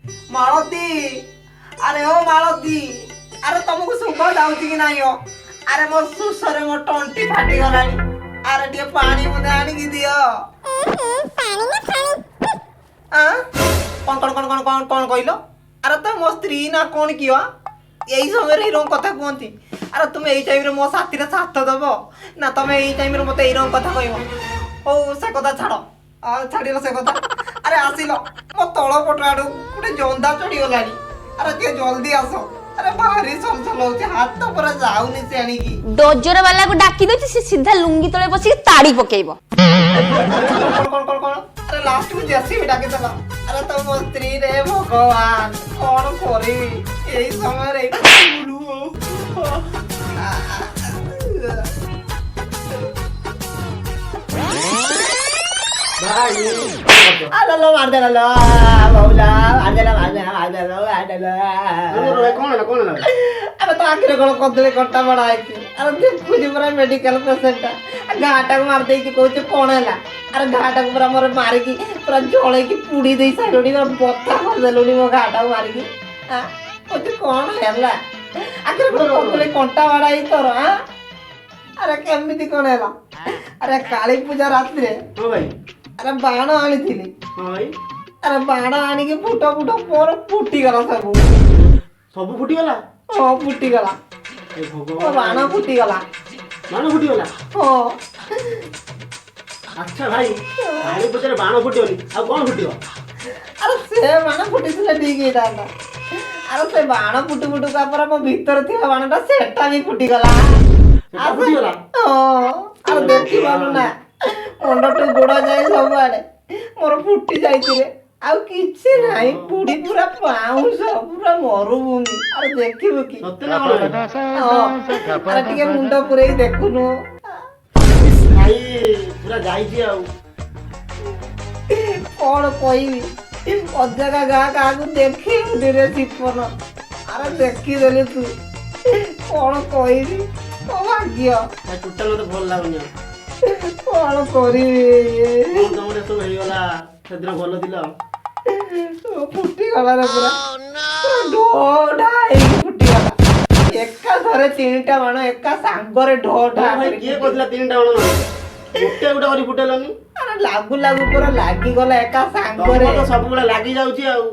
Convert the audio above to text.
मालती अरे ओ मालती अरे तुमको सुबह जाऊची कि नाही हो अरे मो सुसरे मो टंटी फाटी गलानी अरे टिके पानी मुदे आनी की दियो पानी ना पानी हां कौन कहलो अरे तो मो स्त्री ना कौन कियो यही समय रे रंग कथा कहती अरे तुम एई टाइम रे मो साथी रे साथ दबो ना तुम एई टाइम रे मते एई रंग कथा कहबो ओ से कथा छाड़ो छाड़िलो से कथा अरे आसिलो मो तळ पटाडू गुटे जोंदा चढ़ी गलानी अरे ते जल्दी आसो अरे भारी चलचल होची हाथ तो पूरा जाउनी से आनी की डोजर वाला को डाकी दउची से सीधा लुंगी तळे बसी ताड़ी पकेइबो कौन अरे लास्ट में जैसी भी डाके चला अरे तो मो स्त्री रे भगवान कौन करे यही समय रे अरे लो मार दे लो बाबूला मार दे लो कौन है अरे तो आखिर कोन कदले कट्टा बड़ा है अरे देखु जे पूरा मेडिकल पेशेंट घाटा को मार दे कि कहू कौन है अरे घाटा को पूरा मोर मार की पूरा जळे की पुड़ी दे साइडोडी बत्ता कर देलोनी मो घाटा को मार की हां कहू कौन हैला आखिर कोन कदले कट्टा बड़ा है तोर हां अरे केमिति कोन हैला अरे काली पूजा रात रे हां भाई अरे बाण आनी थिली हां भाई अरे बाण आनी के फुटो पर फुटी गला सब फुटी गला ओ फुटी गला ए ओ भगवान बाण फुटी गला बाण फुटी गला ओ अच्छा भाई भाई पचरे बाण फुटियोनी आ कोन फुटियो अरे से बाण फुटीଥିଲେ ठीक ହେଇଥାନ୍ତା अरे से बाण फुटू का पर मो भीतर थिया बाणटा सेटा भी फुटी गला सेटा फुटी गला ओ अरे देखि बालू ना मुंडटू गोड़ जाए सब आड़े मोर फुटी जाइतिरे आउ किछि नाही पुडी पूरा पाउस पूरा मरुभूमि अरे देखिबो की सत्य ना कोन अरे टिके मुंड पुरे देखुनु भाई पूरा जाई छी आउ कौन कहबी अजगा गा काकू देखी रे जीवन अरे देखी देले तू कौन कहबी तो भाग्य टोटल मते भल लागुनी कौन करिबी तमरे सब हेई गला सेदिन भल दिला फुटी गला रे पूरा ढोढा फुटी गला एका धरे तीनटा बाण एका सांगरे ढोढा भाई किए कहला तीनटा बाण गोटे गोटे करी फुटेलनी अरे लागू पूरा लागी गला एका सांगरे तो सब गुला लागी जाउची आउ